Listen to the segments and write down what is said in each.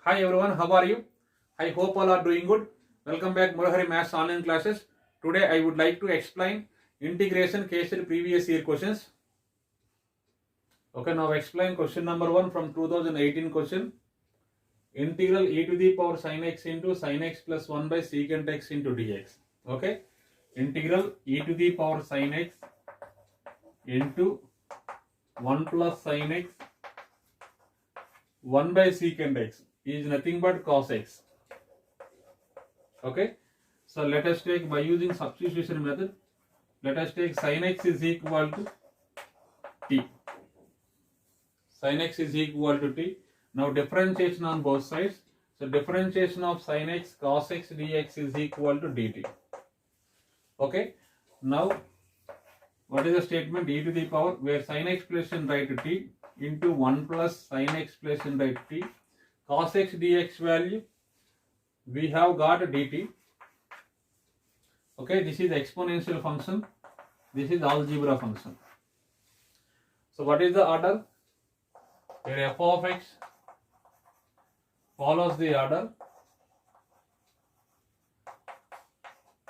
Hi everyone, how are you? I hope all are doing good. Welcome back Murahari Maths online classes. Today I would like to explain integration case in previous year questions. Okay, now explain question number 1 from 2018 question. Integral e to the power sin x into sin x plus 1 by secant x into dx. Okay, integral e to the power sin x into 1 plus sin x 1 by secant x is nothing but cos x. Okay, so let us take, by using substitution method, let us take sin x is equal to t. Sin x is equal to t. Now differentiation on both sides. So differentiation of sin x cos x dx is equal to dt. Okay, now what is the statement? E to the power, where sin x expression right to t into 1 plus sin x expression right to t, cos x dx value we have got dt. Okay, this is exponential function, this is algebra function. So what is the order? Where f of x follows the order,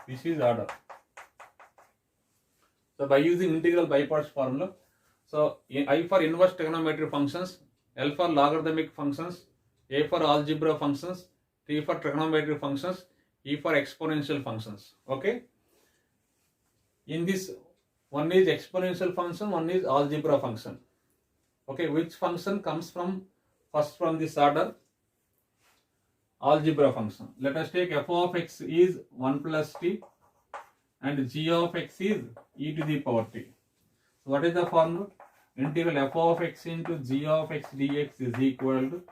this is order. So by using integral by parts formula, so I for inverse trigonometric functions, L for logarithmic functions, A for algebra functions, T for trigonometric functions, E for exponential functions. Okay, in this, one is exponential function, one is algebra function. Okay, which function comes from first from this order? Algebra function. Let us take f of x is 1 plus t and g of x is e to the power t. So what is the formula? Integral f of x into g of x dx is equal to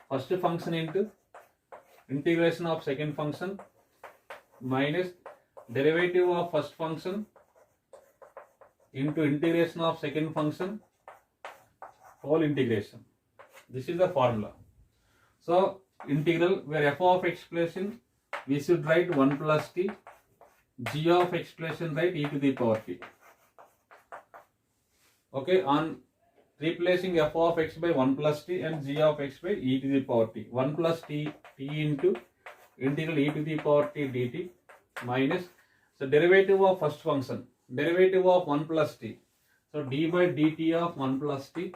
first function into integration of second function minus derivative of first function into integration of second function whole integration. This is the formula. So integral, where f of expression we should write 1 plus t, g of expression write e to the power t. Okay, on replacing f of x by 1 plus t and g of x by e to the power t, 1 plus t into integral e to the power t dt minus, so derivative of first function, derivative of 1 plus t, so d by dt of 1 plus t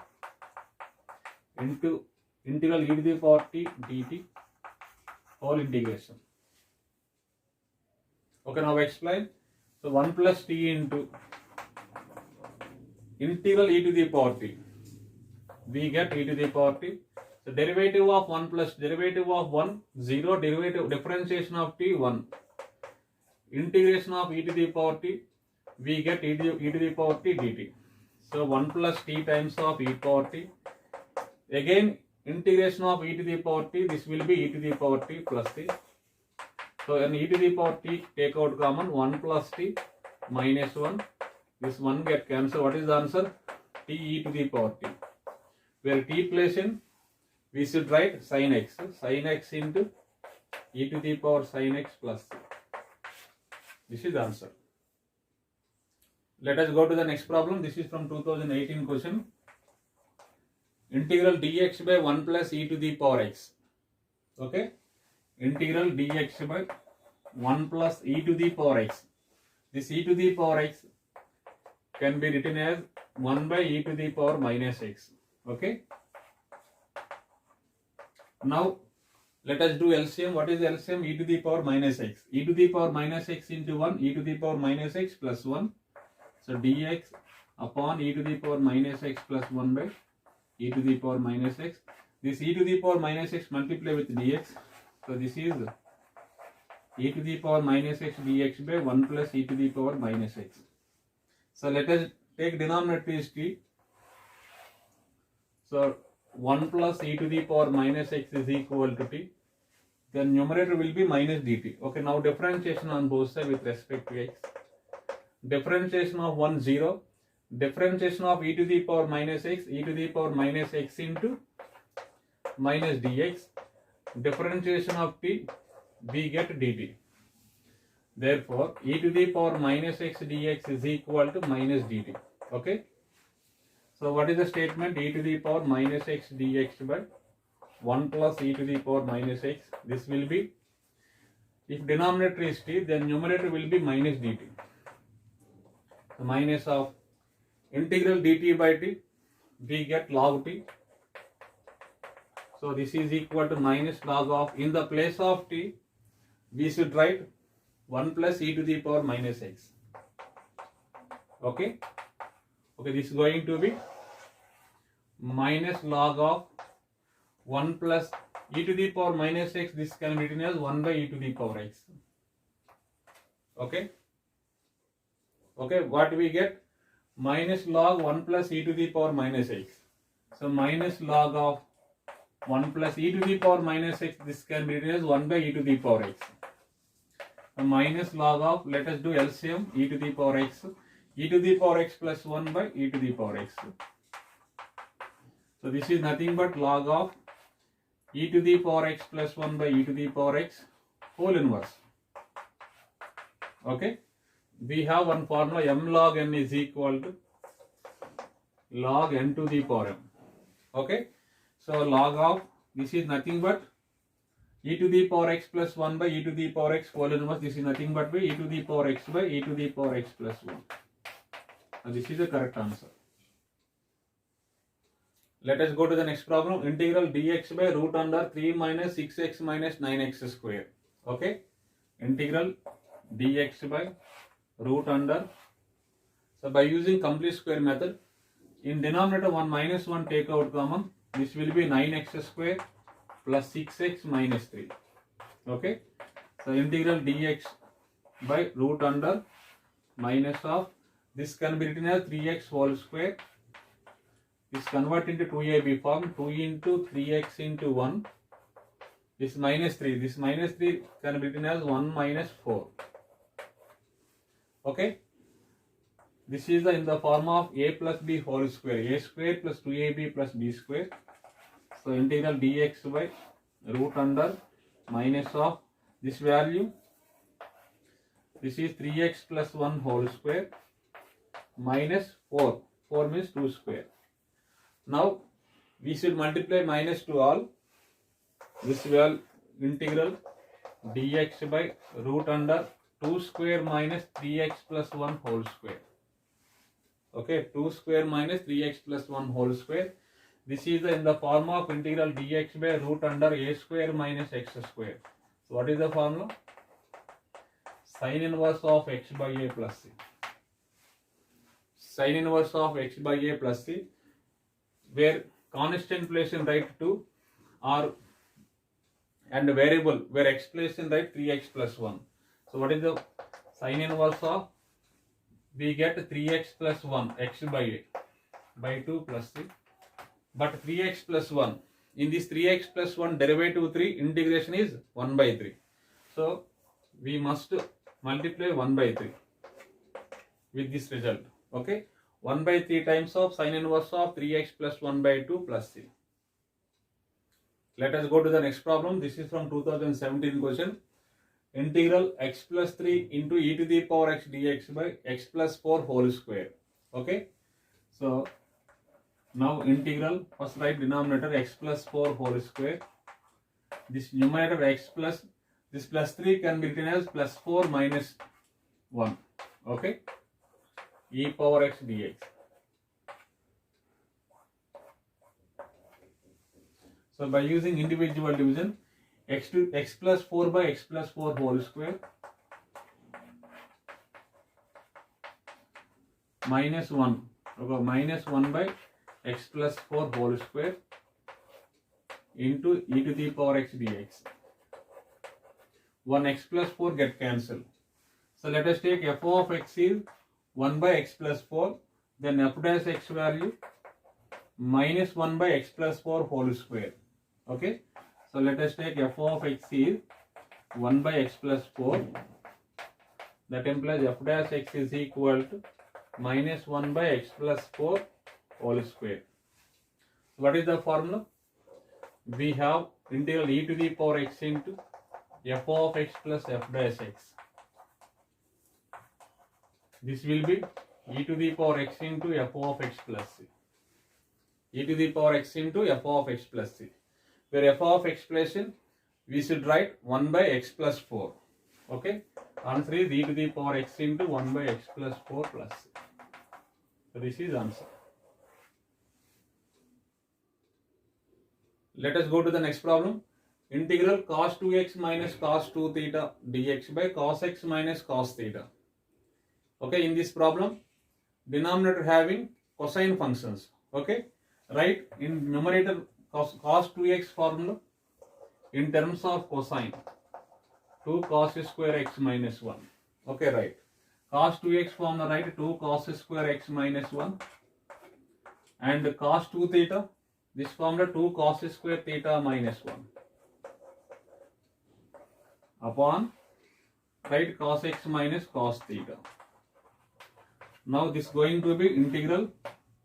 into integral e to the power t dt whole integration. Okay, now explain. So 1 plus t into integral e to the power t, we get e to the power t. So derivative of 1 plus derivative of 1 0, derivative differentiation of t 1, integration of e to the power t, we get e to the power t dt. So 1 plus t times of e power t, again integration of e to the power t, this will be e to the power t plus t. So in e to the power t take out common, 1 plus t minus 1, this 1 get cancelled. What is the answer? T e to the power t, where t place in, we should write sin x into e to the power sin x plus c. This is the answer. Let us go to the next problem. This is from 2018 question. Integral dx by 1 plus e to the power x. Okay, integral dx by 1 plus e to the power x. This e to the power x can be written as 1 by e to the power minus x. Okay, now let us do LCM. What is LCM? E to the power minus x. E to the power minus x into 1, e to the power minus x plus 1. So dx upon e to the power minus x plus 1 by e to the power minus x. This e to the power minus x multiply with dx. So this is e to the power minus x dx by 1 plus e to the power minus x. So let us take denominator is t. So 1 plus e to the power minus x is equal to t. Then numerator will be minus dt. Okay, now differentiation on both sides with respect to x. Differentiation of 1 0. Differentiation of e to the power minus x, e to the power minus x into minus dx. Differentiation of t, we get dt. Therefore, e to the power minus x dx is equal to minus dt. Okay. So what is the statement? E to the power minus x dx by 1 plus e to the power minus x. This will be, if denominator is t, then numerator will be minus dt. The minus of integral dt by t, we get log t. So this is equal to minus log of, in the place of t, we should write 1 plus e to the power minus x. Okay. Okay, this is going to be minus log of 1 plus e to the power minus x. This can be written as 1 by e to the power x. Okay. Okay, what we get? Minus log 1 plus e to the power minus x. So minus log of 1 plus e to the power minus x, this can be written as 1 by e to the power x. So minus log of, let us do LCM, e to the power x. E to the power x plus 1 by e to the power x. So this is nothing but log of e to the power x plus 1 by e to the power x whole inverse. Okay. We have one formula, m log n is equal to log n to the power m. Okay. So log of, this is nothing but e to the power x plus 1 by e to the power x whole inverse. This is nothing but e to the power x by e to the power x plus 1. And this is the correct answer. Let us go to the next problem. Integral dx by root under 3 minus 6x minus 9x square. Okay. Integral dx by root under. So by using complete square method, in denominator 1 minus 1 take out common. This will be 9x square plus 6x minus 3. Okay. So integral dx by root under minus of, this can be written as 3x whole square. This convert into 2ab form, 2 into 3x into 1. This minus 3. This minus 3 can be written as 1 minus 4. Okay. This is in the form of a plus b whole square. A square plus 2ab plus b square. So integral dx by root under minus of this value. This is 3x plus 1 whole square minus 4. 4 means 2 square. Now we should multiply minus to all. This will integral dx by root under 2 square minus 3x plus 1 whole square. Okay, 2 square minus 3x plus 1 whole square. This is in the form of integral dx by root under a square minus x square. So what is the formula? Sin inverse of x by a plus c. Sin inverse of x by a plus c, where constant place in right 2 or and variable where x place in right 3x plus 1. So what is the sin inverse of? We get 3x plus 1 x by a by 2 plus c. But 3x plus 1, in this 3x plus 1 derivative 3, integration is 1 by 3. So we must multiply 1 by 3 with this result. Okay, 1 by 3 times of sin inverse of 3x plus 1 by 2 plus c. Let us go to the next problem. This is from 2017 question. Integral x plus 3 into e to the power x dx by x plus 4 whole square. Okay. So now integral, first write denominator x plus 4 whole square. This numerator x plus, this plus 3 can be written as plus 4 minus 1. Okay. E power x dx. So by using individual division, x plus 4 by x plus 4 whole square minus 1. Okay, minus 1 by x plus 4 whole square into e to the power x dx. 1 x plus 4 get cancelled. So let us take f of x is 1 by x plus 4, then f dash x value minus 1 by x plus 4 whole square. Okay. So let us take f of x is 1 by x plus 4. That implies f dash x is equal to minus 1 by x plus 4 whole square. What is the formula? We have integral e to the power x into f of x plus f dash x. This will be e to the power x into f of x plus c. E to the power x into f of x plus c. where f of expression we should write 1 by x plus 4. Okay, answer is e to the power x into 1 by x plus 4 plus c. So this is answer. Let us go to the next problem. Integral cos 2x minus cos 2 theta dx by cos x minus cos theta. Okay, in this problem, denominator having cosine functions. Okay, write in numerator cos 2x formula in terms of cosine 2 cos square x minus 1. Okay, right. Cos 2x formula, write 2 cos square x minus 1, and cos 2 theta, this formula 2 cos square theta minus 1 upon, write cos x minus cos theta. Now this going to be integral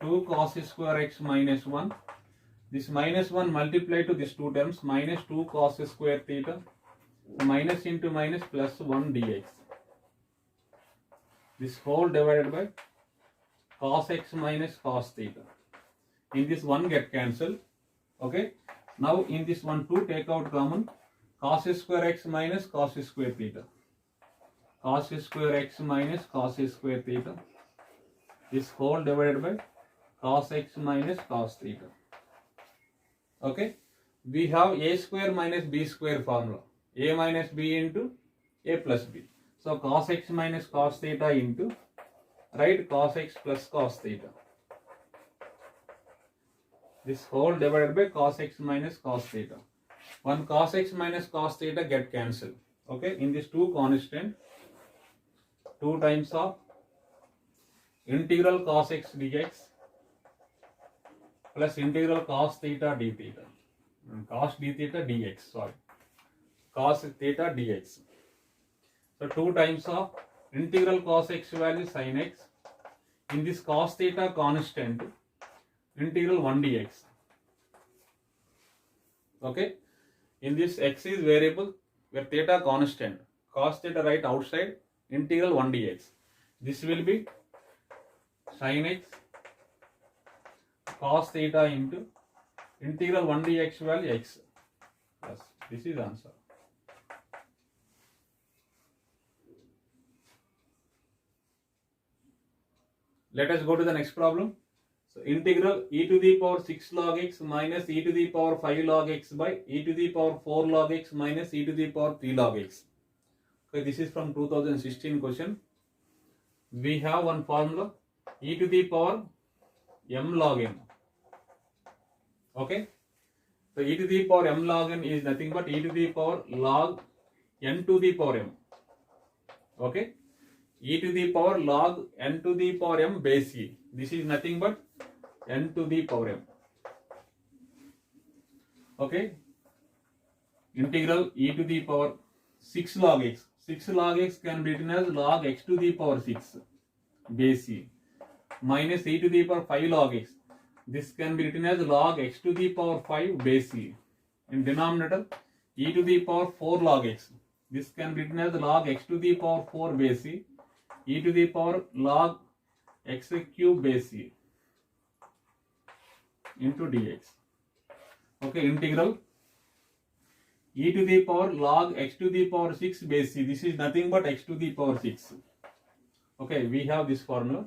2 cos square x minus 1. This minus 1 multiplied to these two terms, minus 2 cos square theta, minus into minus plus 1 dx. This whole divided by cos x minus cos theta. In this 1 get cancelled. Okay. Now in this 1 2 take out common. Cos square x minus cos square theta. Cos square x minus cos square theta. This whole divided by cos x minus cos theta. Okay. We have a square minus b square formula. A minus b into a plus b. So cos x minus cos theta into, right, cos x plus cos theta. This whole divided by cos x minus cos theta. One cos x minus cos theta get cancelled. Okay, in this 2 constant, 2 times of integral cos x dx plus integral cos theta d theta. Cos d theta dx, sorry. Cos theta dx. So 2 times of integral cos x value sin x. In this cos theta constant, integral 1 dx. Okay. In this x is variable where theta constant. Cos theta right outside, integral 1 dx. This will be sin x cos theta into integral 1 dx value x. Yes, this is answer. Let us go to the next problem. So integral e to the power 6 log x minus e to the power 5 log x by e to the power 4 log x minus e to the power 3 log x. Okay, this is from 2016 question. We have one formula, e to the power m log n. Okay. So e to the power m log n is nothing but e to the power log n to the power m. Okay. E to the power log n to the power m base e. This is nothing but n to the power m. Okay. Integral e to the power 6 log x. 6 log x can be written as log x to the power 6 base e minus e to the power 5 log x. This can be written as log x to the power 5 base e. In denominator, e to the power 4 log x. This can be written as log x to the power 4 base e. E to the power log x cube base e into dx. Okay, integral e to the power log x to the power 6 base e. This is nothing but x to the power 6. Okay, we have this formula.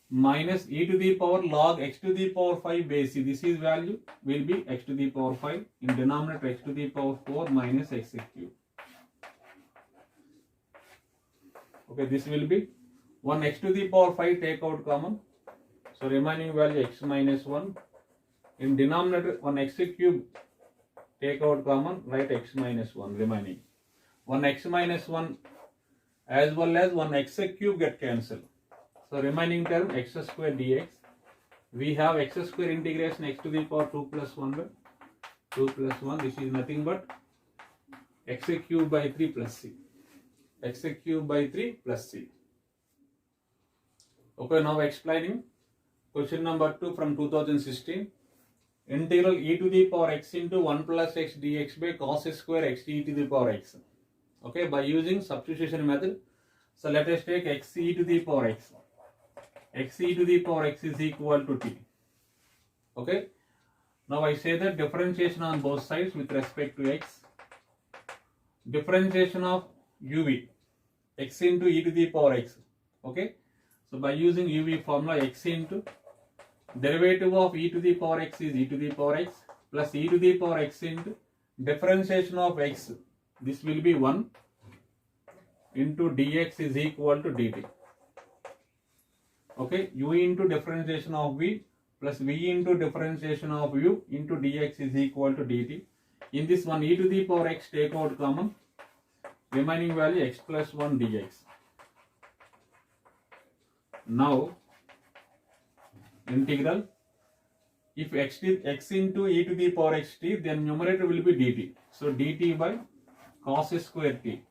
Minus e to the power log x to the power 5 base e. This is value will be x to the power 5. In denominator, x to the power 4 minus x cube. Okay, this will be 1 x to the power 5 take out common. So remaining value x minus 1. In denominator, 1 x cube take out common, write x minus 1 remaining. 1 x minus 1 as well as 1 x cube get cancelled. So remaining term x square dx. We have x square integration x to the power 2 plus 1 by 2 plus 1. This is nothing but x cube by 3 plus c. X cube by 3 plus c. Okay, now explaining question number 2 from 2016. Integral e to the power x into 1 plus x dx by cos square x e to the power x. Okay, by using substitution method. So let us take x e to the power x. X e to the power x is equal to t. Okay. Now I say that differentiation on both sides with respect to x. Differentiation of uv, x into e to the power x. Okay, so by using uv formula, x into derivative of e to the power x is e to the power x plus e to the power x into differentiation of x. This will be 1 into dx is equal to dt. Okay, u into differentiation of v plus v into differentiation of u into dx is equal to dt. In this one, e to the power x take out common, remaining value x plus 1 dx. Now integral, if x into e to the power xt, then numerator will be dt. So dt by cos square t.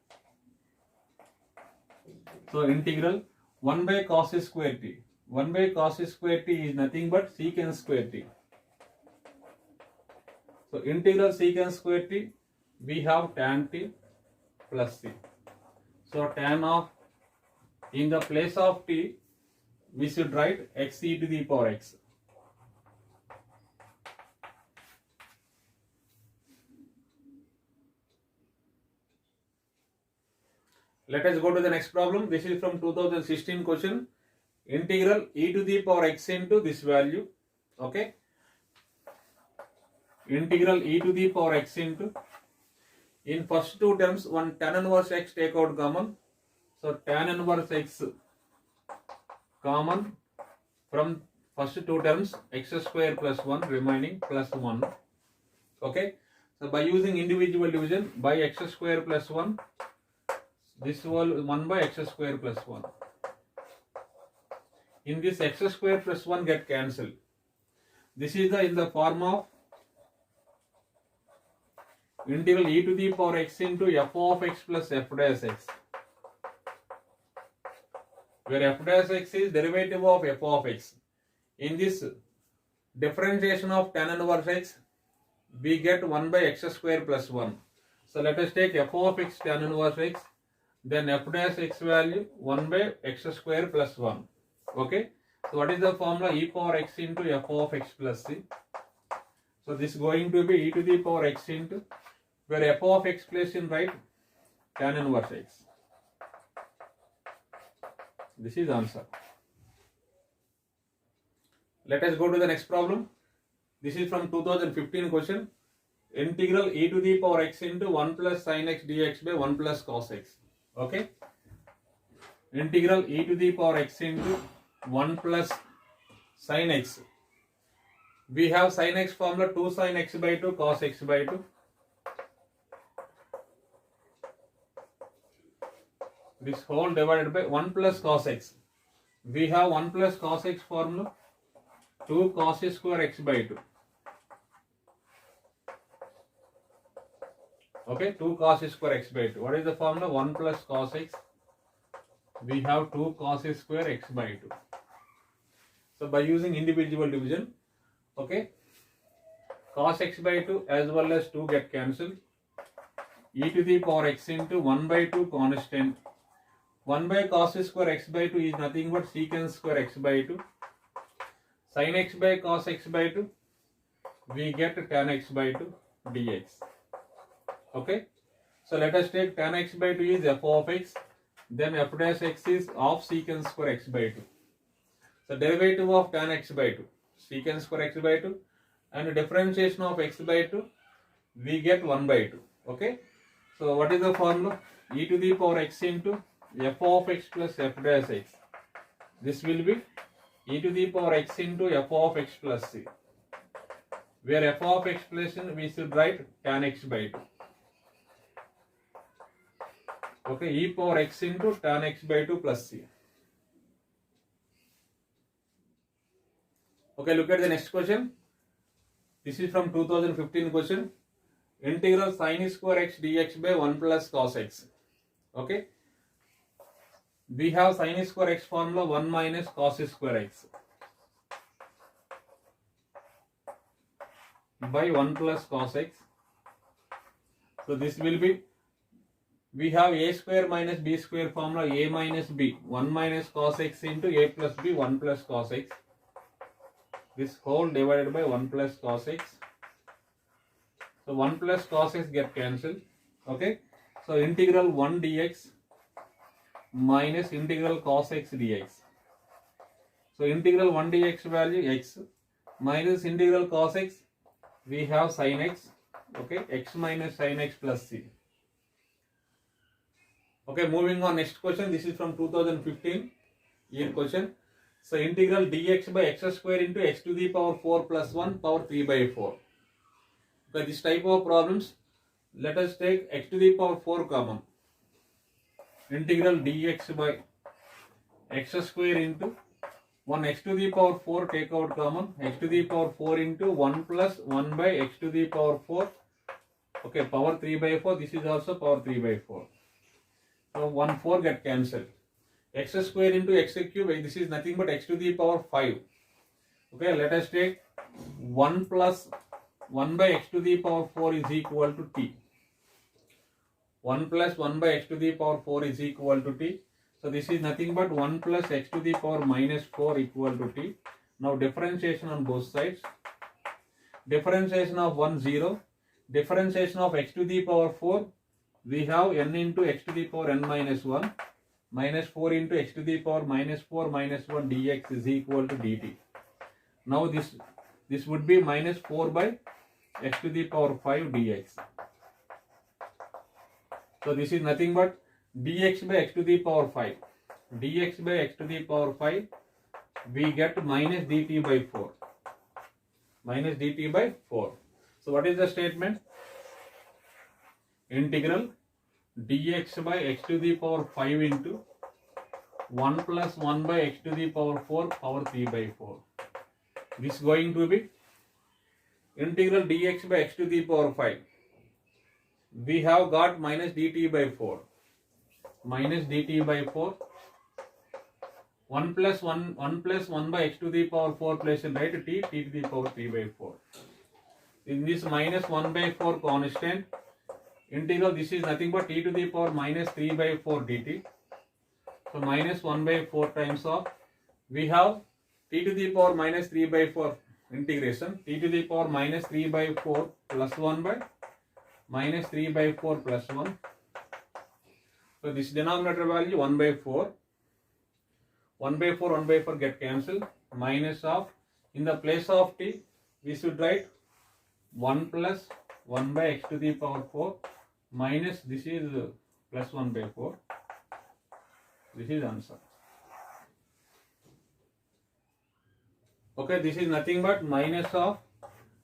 So integral 1 by cos square t. 1 by cos square t is nothing but secant square t. So integral secant square t, we have tan t plus c. So tan of, in the place of t, we should write x e to the power x. Let us go to the next problem. This is from 2016 question. Integral e to the power x into this value. Okay. Integral e to the power x into, in first two terms, one tan inverse x take out common. So tan inverse x common from first two terms, x square plus 1 remaining plus 1. Okay. So by using individual division, by x square plus 1, this whole 1 by x square plus 1. In this, x square plus 1 get cancelled. This is in the form of integral e to the power x into f of x plus f dash x, where f dash x is derivative of f of x. In this differentiation of tan inverse x, we get 1 by x square plus 1. So let us take f of x tan inverse x, then f dash x value 1 by x square plus 1. Okay, so what is the formula? E power x into f of x plus c. So this is going to be e to the power x into, where f of x placed in right, tan inverse x. This is answer. Let us go to the next problem. This is from 2015 question. Integral e to the power x into 1 plus sin x dx by 1 plus cos x. Okay. Integral e to the power x into 1 plus sin x. We have sin x formula 2 sin x by 2 cos x by 2. This whole divided by 1 plus cos x. We have 1 plus cos x formula 2 cos square x by 2. Okay, 2 cos square x by 2. What is the formula? 1 plus cos x. We have 2 cos square x by 2. So by using individual division, okay, cos x by 2 as well as 2 get cancelled. E to the power x into 1 by 2 constant. 1 by cos square x by 2 is nothing but secant square x by 2. Sin x by cos x by 2, we get tan x by 2 dx. Okay, so let us take tan x by 2 is f of x, then f dash x is of secant square x by 2. So derivative of tan x by 2, secant square x by 2, and differentiation of x by 2, we get 1 by 2. Okay, so what is the formula? E to the power x into f of x plus f dash x. This will be e to the power x into f of x plus c, where f of x plus in, we should write tan x by 2. Okay, e power x into tan x by 2 plus c. Okay, look at the next question. This is from 2015 question. Integral sin square x dx by 1 plus cos x. Okay, we have sin square x formula 1 minus cos square x by 1 plus cos x. So this will be, we have a square minus b square formula, a minus b, 1 minus cos x into a plus b, 1 plus cos x. This whole divided by 1 plus cos x So 1 plus cos x get cancelled. Okay. So integral 1 dx minus integral cos x dx. So integral 1 dx value x minus integral cos x, we have sin x. Okay, x minus sin x plus c. Okay, moving on, next question. This is from 2015 year question. So integral dx by x square into x to the power 4 plus 1 power 3 by 4. Okay, this type of problems, let us take x to the power 4 common. Integral dx by x square into 1 x to the power 4 take out common, x to the power 4 into 1 plus 1 by x to the power 4. Okay, power 3 by 4, this is also power 3 by 4. So 1 4 get cancelled. X square into x cube, this is nothing but x to the power 5. Okay, let us take 1 plus 1 by x to the power 4 is equal to t. 1 plus 1 by x to the power 4 is equal to t. So this is nothing but 1 plus x to the power minus 4 equal to t. Now differentiation on both sides. Differentiation of 1 0. Differentiation of x to the power 4. We have n into x to the power n minus 1 minus 4 into x to the power minus 4 minus 1 dx is equal to dt. Now this would be minus 4 by x to the power 5 dx. So this is nothing but dx by x to the power 5. Dx by x to the power 5, we get minus dt by 4. Minus dt by 4. So what is the statement? Integral dx by x to the power 5 into 1 plus 1 by x to the power 4 power 3 by 4. This is going to be integral dx by x to the power 5. We have got minus dt by 4. Minus dt by 4. 1 plus 1 by x to the power 4 place in right, t to the power 3 by 4. In this minus 1 by 4 constant, integral, this is nothing but t to the power minus 3 by 4 dt. So minus 1 by 4 times of, we have t to the power minus 3 by 4 integration, t to the power minus 3 by 4 plus 1 by minus 3 by 4 plus 1. So this denominator value 1 by 4. 1 by 4 get cancelled. Minus of, in the place of t, we should write 1 plus 1 by x to the power 4 minus, this is plus 1 by 4. This is answer. Okay, this is nothing but minus of,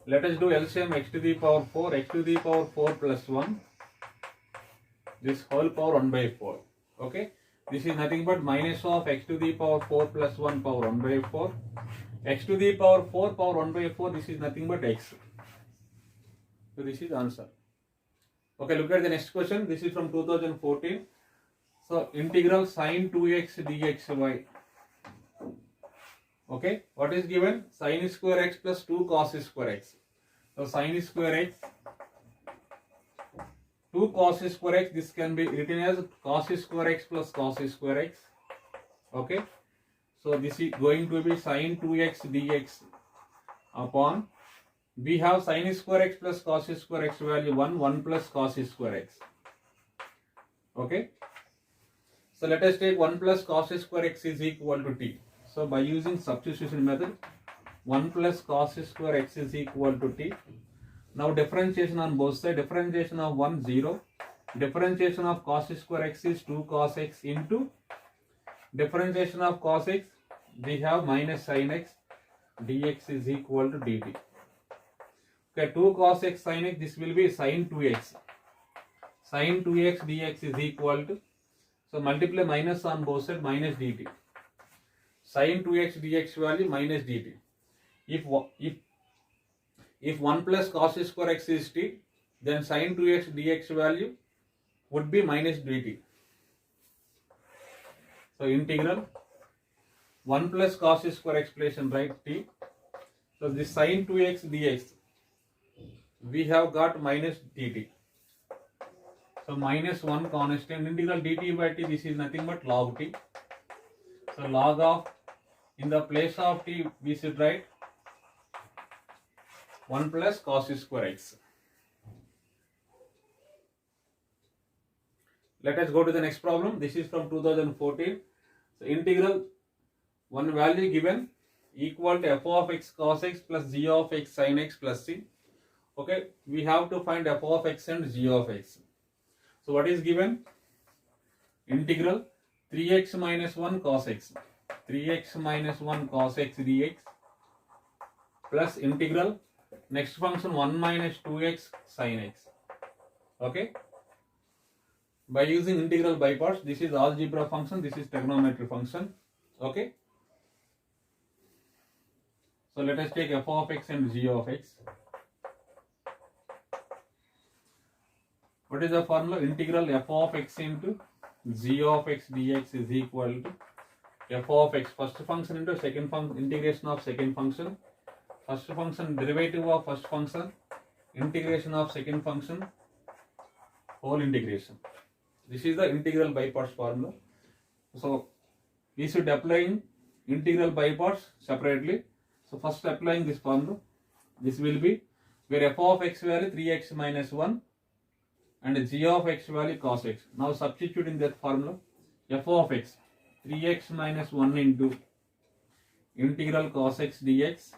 let us do LCM x to the power 4, x to the power 4 plus 1, this whole power 1 by 4. Okay, this is nothing but minus of x to the power 4 plus 1 power 1 by 4. X to the power 4 power 1 by 4, this is nothing but x. So this is answer. Okay, look at the next question. This is from 2014. So integral sine 2x dxy. Okay, what is given? Sine square x plus 2 cos square x. So sine square x, 2 cos square x, this can be written as cos square x plus cos square x. Okay, so this is going to be sine 2x dx upon, we have sine square x plus cos square x value 1 plus cos square x. Okay, so let us take 1 plus cos square x is equal to t. So by using substitution method, 1 plus cos square x is equal to t. Now differentiation on both sides. Differentiation of 1 0. Differentiation of cos square x is 2 cos x into differentiation of cos x, we have minus sin x dx is equal to dt. Okay, 2 cos x sin x, this will be sin 2x. Sin 2x dx is equal to, so multiply minus on both sides, minus dt. Sin 2x dx value minus dt. If 1 plus cos square x is t, then sin 2x dx value would be minus dt. So integral 1 plus cos square x place and right t. So this sin 2x dx, we have got minus dt. So minus 1 constant, integral dt by t, this is nothing but log t. So log of, in the place of t, we should write 1 plus cos square x. Let us go to the next problem. This is from 2014. So integral, one value given equal to f of x cos x plus g of x sin x plus c. Okay, we have to find f of x and g of x. So what is given? Integral 3x minus 1 cos x, 3x minus 1 cos x dx plus integral next function 1 minus 2x sin x. Okay, by using integral by parts, this is algebra function, this is trigonometry function. Okay, so let us take f of x and g of x. What is the formula? Integral f of x into g of x dx is equal to f of x first function into second function, integration of second function, first function derivative of first function, integration of second function, whole integration. This is the integral by parts formula. So we should apply integral by parts separately. So first applying this formula, this will be where f of x value 3x minus 1 and g of x value cos x. Now substitute in that formula, f of x 3x minus 1 into integral cos x dx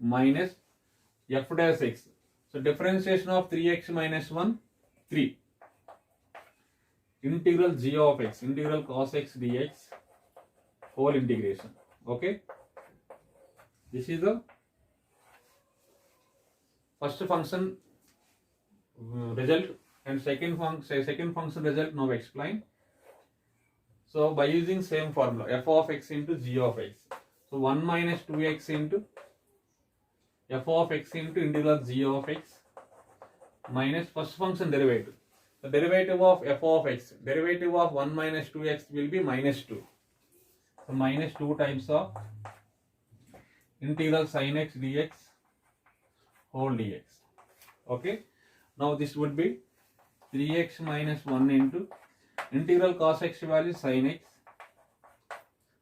minus f dash x. So differentiation of 3x minus 1, 3. Integral g of x, integral cos x dx, whole integration. Okay, this is the first function result and second function result now explain. So by using same formula, f of x into g of x. So 1 minus 2x into f of x into integral g of x minus first function derivative. The derivative of f of x, derivative of 1 minus 2x will be minus 2. So minus 2 times of integral sin x dx whole dx. Okay. Now this would be 3x minus 1 into integral cos x value sin x.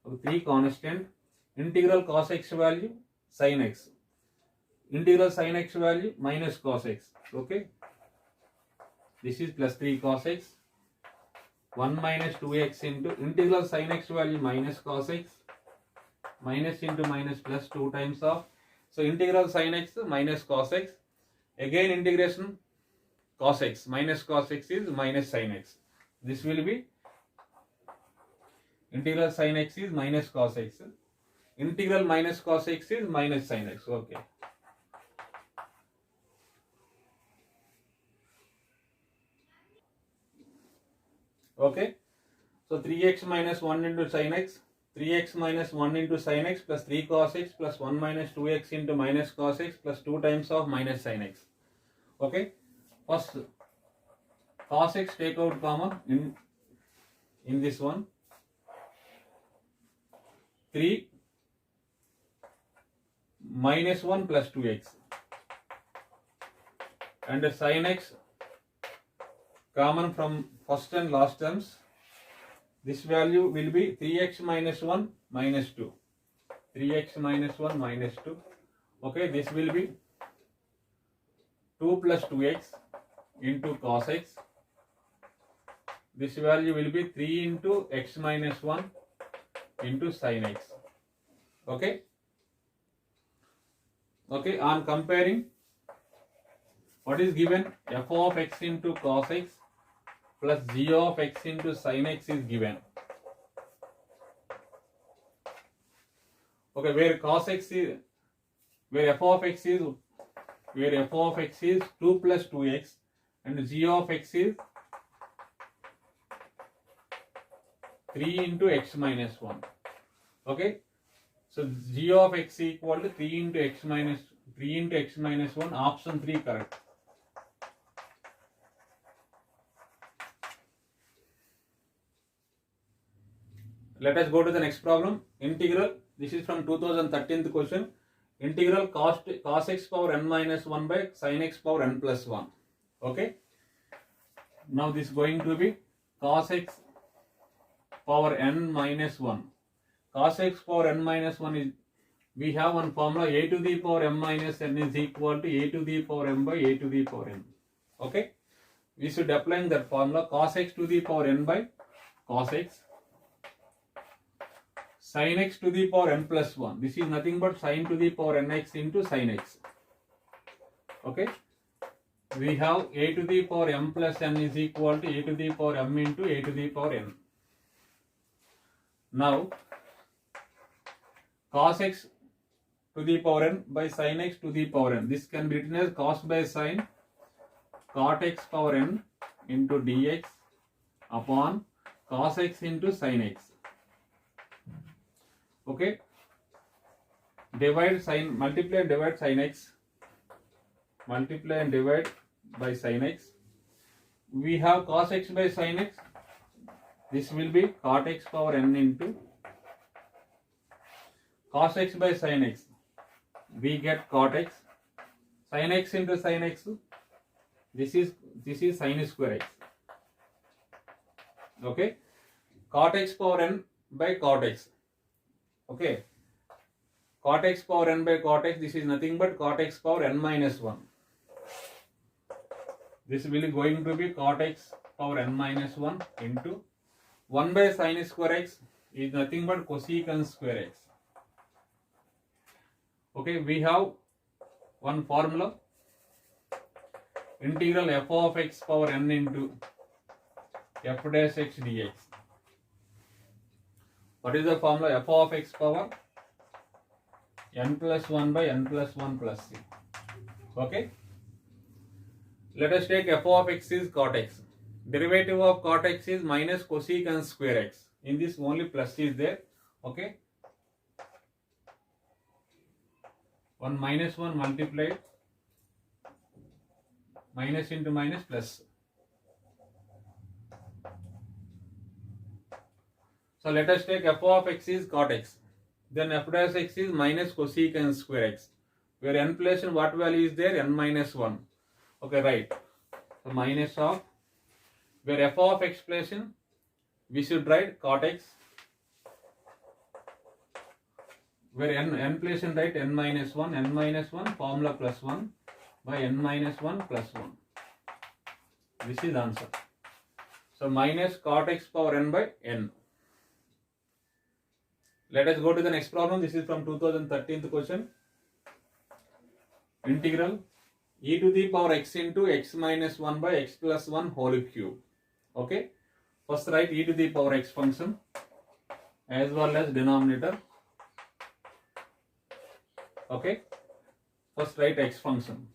So 3 constant, integral cos x value sin x. Integral sin x value minus cos x. Okay. This is plus 3 cos x. 1 minus 2x into integral sin x value minus cos x. Minus into minus plus 2 times of. So integral sin x minus cos x. Again integration cos x. Minus cos x is minus sin x. This will be integral sin x is minus cos x. Integral minus cos x is minus sin x. Okay. Okay. So 3x minus 1 into sin x. 3x minus 1 into sin x plus 3 cos x plus 1 minus 2x into minus cos x plus 2 times of minus sin x. Okay. First cos x take out common in this one. 3 minus 1 plus 2x and sin x common from first and last terms. This value will be 3x minus 1 minus 2. 3x minus 1 minus 2. Okay, this will be 2 plus 2x into cos x. This value will be 3 into x minus 1 into sin x. Okay. Okay, on comparing, what is given? F of x into cos x plus g of x into sin x is given. Okay, where cos x is, where f of x is 2 plus 2x and g of x is 3 into x minus 1. Okay, so g of x equal to 3 into x minus 1. Option 3 correct. Let us go to the next problem. Integral, this is from 2013 question. Integral cos x power n minus 1 by sin x power n plus 1. Okay. Now this is going to be cos x power n minus 1. Cos x power n minus 1 is, we have one formula, a to the power m minus n is equal to a to the power m by a to the power n. Okay. we should applying that formula cos x to the power n by cos x, sin x to the power n plus 1. This is nothing but sin to the power nx into sin x. Okay. We have a to the power m plus n is equal to a to the power m into a to the power n. Now, cos x to the power n by sin x to the power n. This can be written as cos by sin cot x power n into dx upon cos x into sin x. Okay. Divide sin, multiply and divide sin x. Multiply and divide by sin x. We have cos x by sin x. This will be cot x power n into cos x by sin x. We get cot x. Sin x into sin x. This is sin square x. Okay. Cot x power n by cot x. Okay. Cot x power n by cot x. This is nothing but cot x power n minus 1. This will be going to be cot x power n minus 1 into 1 by sin square x is nothing but cosecant square x. Okay, we have one formula, integral f of x power n into f dash x dx. What is the formula? F of x power n plus 1 by n plus 1 plus c. Okay. Let us take f of x is cot x. Derivative of cot x is minus cosecant square x. In this only plus is there. Okay. 1 minus 1 multiplied minus into minus plus. So let us take f of x is cot x. Then f dash x is minus cosecant square x. Where n place in what value is there? N minus 1. Okay, right. So minus of, where f of x place in, we should write cot x. Where n place in, write n minus 1 formula plus 1 by n minus 1 plus 1. This is answer. So minus cot x power n by n. Let us go to the next problem. This is from 2013 question. Integral e to the power x into x minus 1 by x plus 1 whole cube. Okay. First write e to the power x function as well as denominator. Okay. First write x function.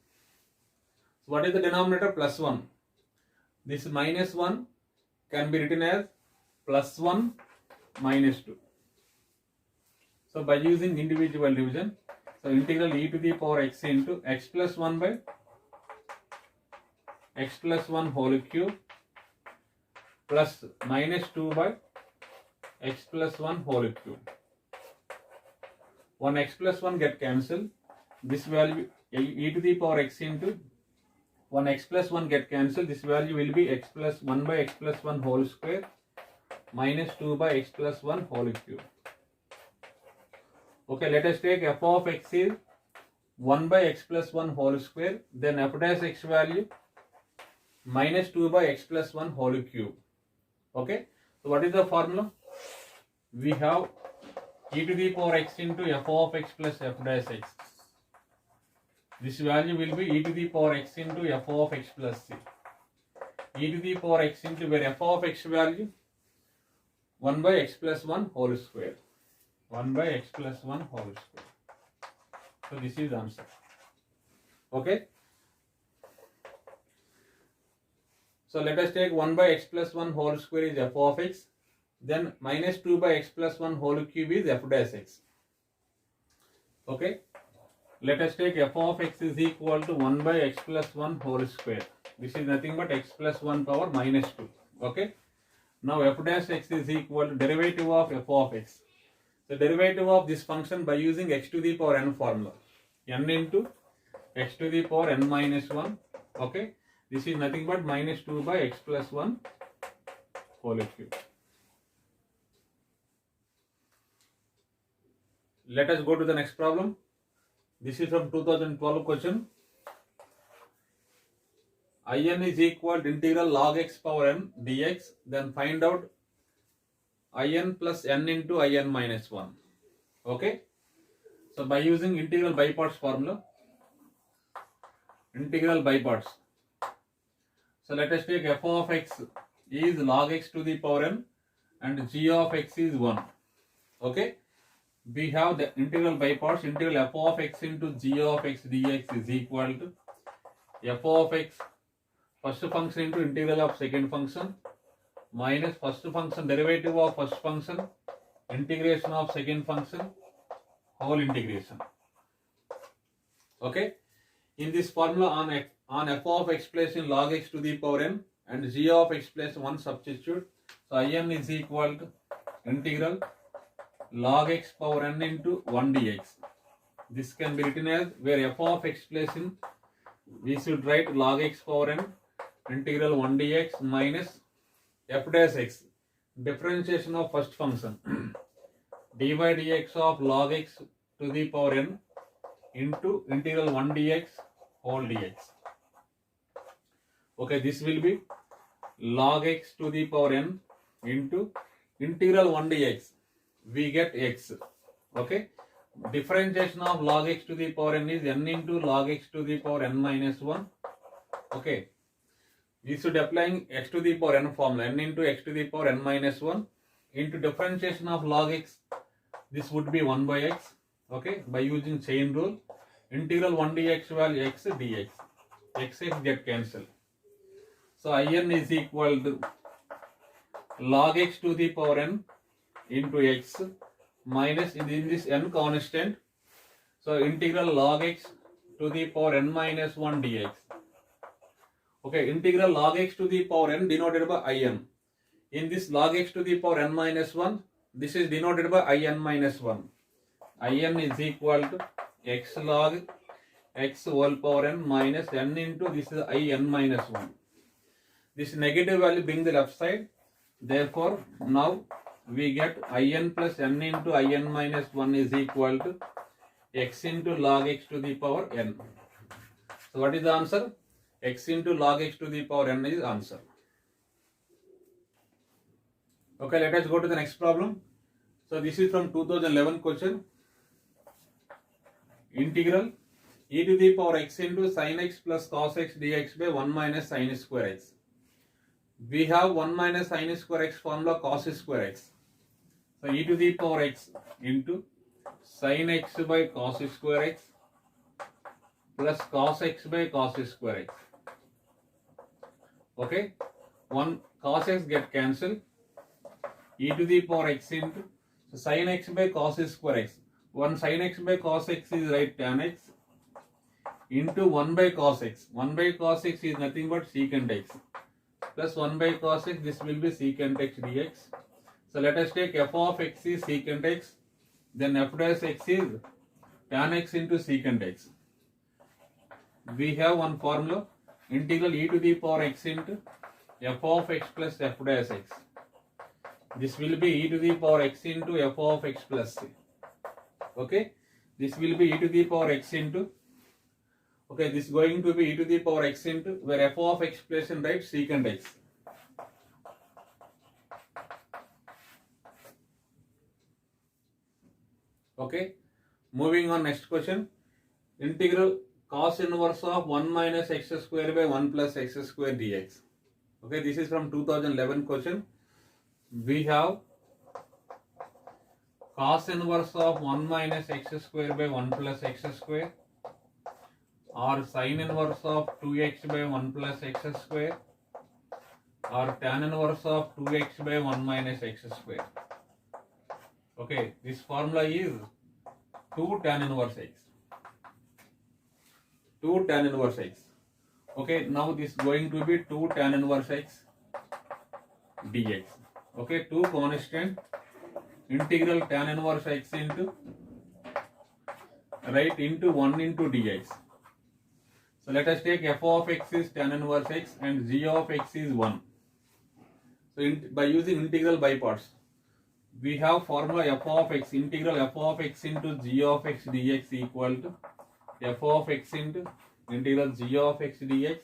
So what is the denominator? Plus 1. This minus 1 can be written as plus 1 minus 2. So by using individual division, so integral e to the power x into x plus 1 by x plus 1 whole cube plus minus 2 by x plus 1 whole cube. 1 x plus 1 get cancelled. This value e to the power x into 1 x plus 1 get cancelled. This value will be x plus 1 by x plus 1 whole square minus 2 by x plus 1 whole cube. Okay, let us take f of x is 1 by x plus 1 whole square, then f dash x value minus 2 by x plus 1 whole cube. Okay, so what is the formula? We have e to the power x into f of x plus f dash x. This value will be e to the power x into f of x plus c. E to the power x into, where f of x value 1 by x plus 1 whole square. 1 by x plus 1 whole square. So this is answer. Okay. So let us take 1 by x plus 1 whole square is f of x. Then minus 2 by x plus 1 whole cube is f dash x. Okay. Let us take f of x is equal to 1 by x plus 1 whole square. This is nothing but x plus 1 power minus 2. Okay. Now f dash x is equal to derivative of f of x. The derivative of this function by using x to the power n formula. N into x to the power n minus 1. Okay. This is nothing but minus 2 by x plus 1 whole cube. Let us go to the next problem. This is from 2012 question. In is equal to integral log x power n dx. Then find out in plus n into in minus 1. Okay. So by using integral by parts formula, integral by parts. So let us take f of x is log x to the power n and g of x is 1. Okay. We have the integral by parts. Integral f of x into g of x dx is equal to f of x first function into integral of second function minus first function derivative of first function integration of second function whole integration. Okay. In this formula on f of x place in log x to the power n and g of x place 1 substitute. So in is equal to integral log x power n into 1 dx. This can be written as where f of x place in, we should write log x power n integral 1 dx minus f dash x, differentiation of first function dy dx of log x to the power n into integral 1 dx whole dx. Okay, this will be log x to the power n into integral 1 dx. We get x. Okay, differentiation of log x to the power n is n into log x to the power n minus 1. Okay, we should applying x to the power n formula, n into x to the power n minus 1 into differentiation of log x. This would be 1 by x. Okay, by using chain rule, integral 1 dx value x dx. X get cancelled. So in is equal to log x to the power n into x minus in this n constant. So integral log x to the power n minus 1 dx. Okay, integral log x to the power n denoted by in. In this log x to the power n minus 1, this is denoted by in minus 1. In is equal to x log x whole power n minus n into this is in minus 1. This negative value bring the left side. Therefore, now we get in plus n into in minus 1 is equal to x into log x to the power n. So what is the answer? X into log x to the power n is answer. Okay, let us go to the next problem. So this is from 2011 question. Integral e to the power x into sin x plus cos x dx by 1 minus sin square x. We have 1 minus sin square x formula cos square x. So e to the power x into sin x by cos square x plus cos x by cos square x. Okay, one cos x get cancelled. E to the power x into so sin x by cos square x. One sin x by cos x is right tan x into 1 by cos x. 1 by cos x is nothing but secant x plus 1 by cos x. This will be secant x dx. So let us take f of x is secant x, then f dash x is tan x into secant x. We have one formula, integral e to the power x into f of x plus f dash x. This will be e to the power x into f of x plus c. Okay, this will be e to the power x into, okay, this is going to be e to the power x into where f of x place in right secant x. Okay, moving on next question. Integral cos inverse of 1 minus x square by 1 plus x square dx. Okay, this is from 2011 question. We have cos inverse of 1 minus x square by 1 plus x square or sin inverse of 2x by 1 plus x square or tan inverse of 2x by 1 minus x square. Okay, this formula is 2 tan inverse x. 2 tan inverse x. Okay, now this is going to be 2 tan inverse x dx. Okay, 2 constant integral tan inverse x into right into 1 into dx. So let us take f of x is tan inverse x and g of x is 1. So by using integral by parts, we have formula f of x, integral f of x into g of x dx equal to f of x into integral g of x dx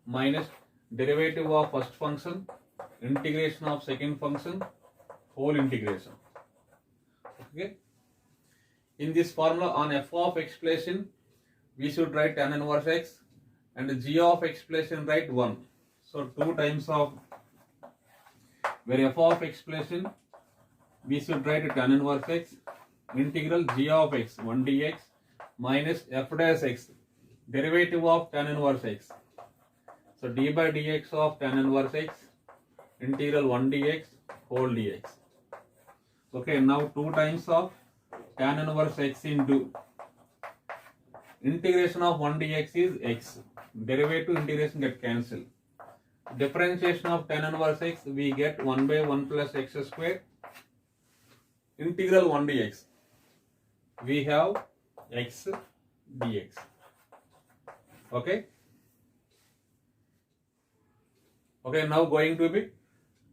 minus derivative of first function, integration of second function, whole integration. Okay. In this formula on f of expression, we should write tan inverse x, and g of expression write 1. So 2 times of, where f of expression we should write tan inverse x, integral g of x 1 dx minus f dash x, derivative of tan inverse x. So d by dx of tan inverse x, integral 1 dx whole dx. Okay, now 2 times of tan inverse x into integration of 1 dx is x. Derivative integration get cancelled. Differentiation of tan inverse x, we get 1 by 1 plus x square. Integral 1 dx, we have x dx. Okay. Okay, now going to be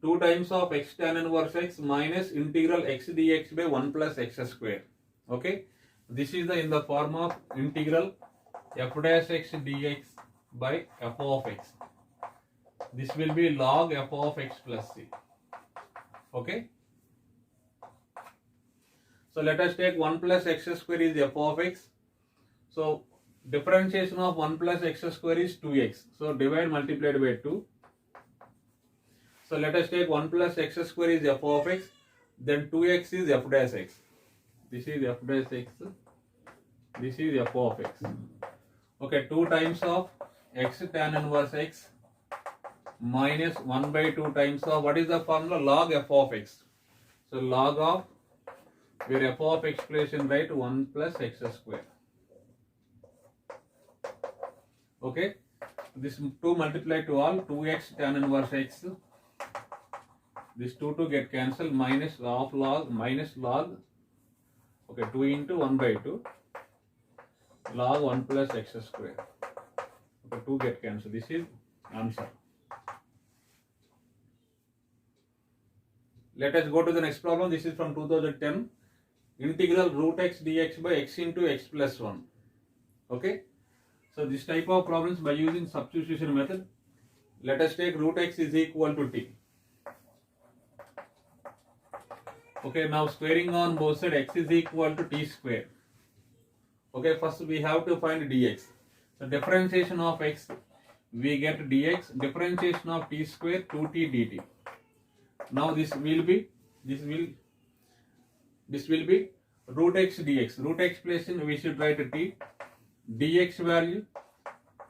2 times of x tan inverse x minus integral x dx by 1 plus x square. Okay, this is in the form of integral f dash x dx by f of x. This will be log f of x plus c. Okay. So let us take 1 plus x square is f of x. So differentiation of 1 plus x square is 2x. So divide multiplied by 2. So let us take 1 plus x square is f of x. Then 2x is f dash x. This is f dash x. This is f of x. Okay, 2 times of x tan inverse x minus 1 by 2 times of, what is the formula? Log f of x. So log of, where f of expression write 1 plus x square. Okay, this 2 multiplied to all, 2x tan inverse x. This 2 get cancelled, minus of log minus log. Okay, 2 into 1 by 2 log 1 plus x square. Okay, 2 get cancelled. This is answer. Let us go to the next problem. This is from 2010. Integral root x dx by x into x plus 1. Okay. So this type of problems by using substitution method. Let us take root x is equal to t. Okay, now squaring on both sides, x is equal to t square. Okay, first we have to find dx. So differentiation of x, we get dx, differentiation of t square 2t dt. Now this will be root x dx. Root expression we should write t. Dx value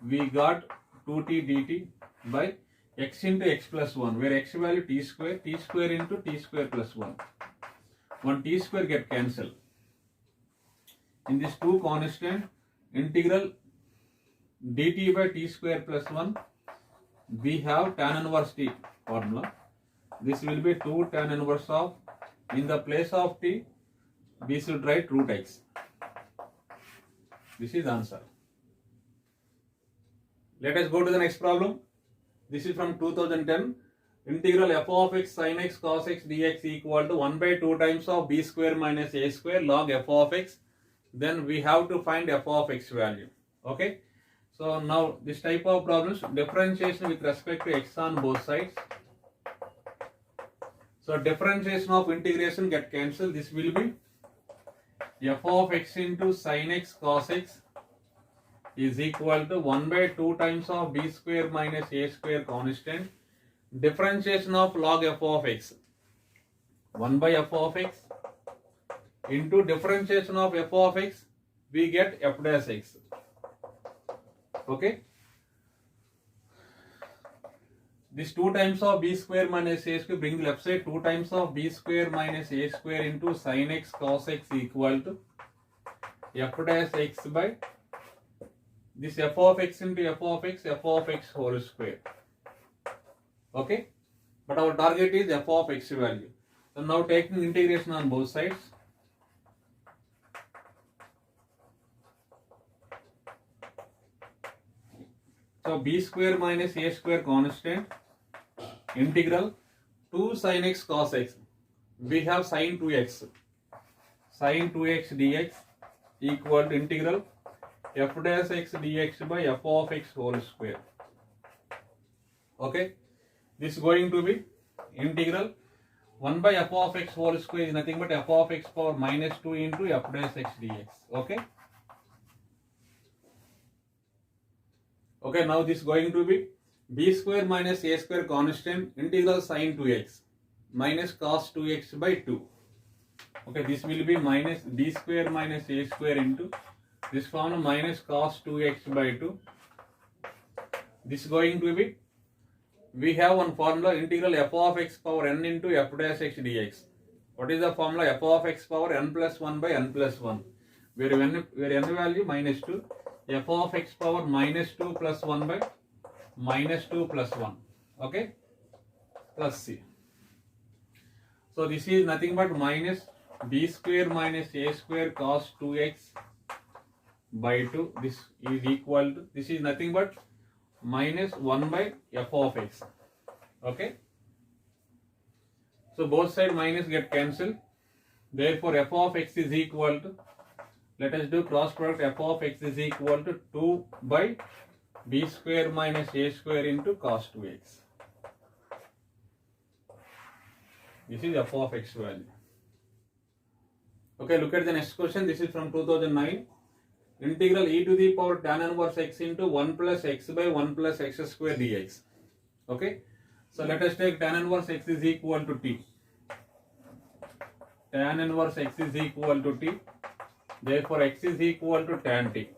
we got 2t dt by x into x plus 1, where x value t square into t square plus 1. 1 t square get cancelled. In this 2 constant, integral dt by t square plus 1, we have tan inverse t formula. This will be 2 tan inverse of, in the place of t, we should write root x. This is answer. Let us go to the next problem. This is from 2010. Integral f of x sin x cos x dx equal to 1 by 2 times of b square minus a square log f of x. Then we have to find f of x value. Okay. So now this type of problems, differentiation with respect to x on both sides. So differentiation of integration get cancelled. This will be f of x into sin x cos x is equal to 1 by 2 times of b square minus a square constant. Differentiation of log f of x, 1 by f of x into differentiation of f of x, we get f dash x. Okay. This 2 times of b square minus a square, bring the left side, 2 times of b square minus a square into sin x cos x equal to f dash x by this f of x into f of x whole square. Okay, but our target is f of x value. So now taking integration on both sides. So b square minus a square constant, integral 2 sin x cos x. We have sin 2x. Sin 2x dx equal to integral f dash x dx by f of x whole square. Okay, this is going to be integral 1 by f of x whole square is nothing but f of x power minus 2 into f dash x dx. Okay. Okay, now this is going to be b square minus a square constant integral sin 2x minus cos 2x by 2. Okay, this will be minus b square minus a square into this form minus cos 2x by 2. This is going to be, we have one formula integral f of x power n into f dash x dx. What is the formula? F of x power n plus 1 by n plus 1, where n value minus 2, f of x power minus 2 plus 1 by minus 2 plus 1, okay, plus c. So this is nothing but minus b square minus a square cos 2x by 2. This is equal to, this is nothing but minus 1 by f of x. Okay. So both side minus get cancelled. Therefore f of x is equal to, let us do cross product, f of x is equal to 2 by b square minus a square into cos 2x. This is f of x value. Okay, look at the next question. This is from 2009. Integral e to the power tan inverse x into 1 plus x by 1 plus x square dx. Okay, so let us take tan inverse x is equal to t. Tan inverse x is equal to t. Therefore x is equal to tan t.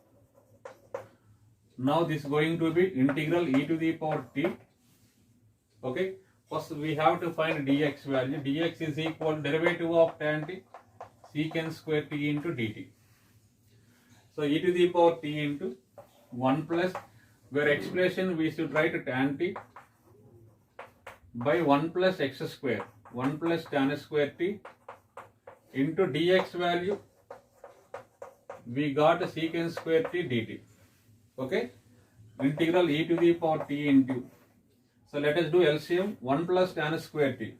Now this is going to be integral e to the power t. Okay, first we have to find dx value. Dx is equal to derivative of tan t secant square t into dt. So e to the power t into 1 plus, where expression we should write tan t by 1 plus x square, 1 plus tan square t into dx value we got secant square t dt. Okay, integral e to the power t into, so let us do LCM, 1 plus tan square t.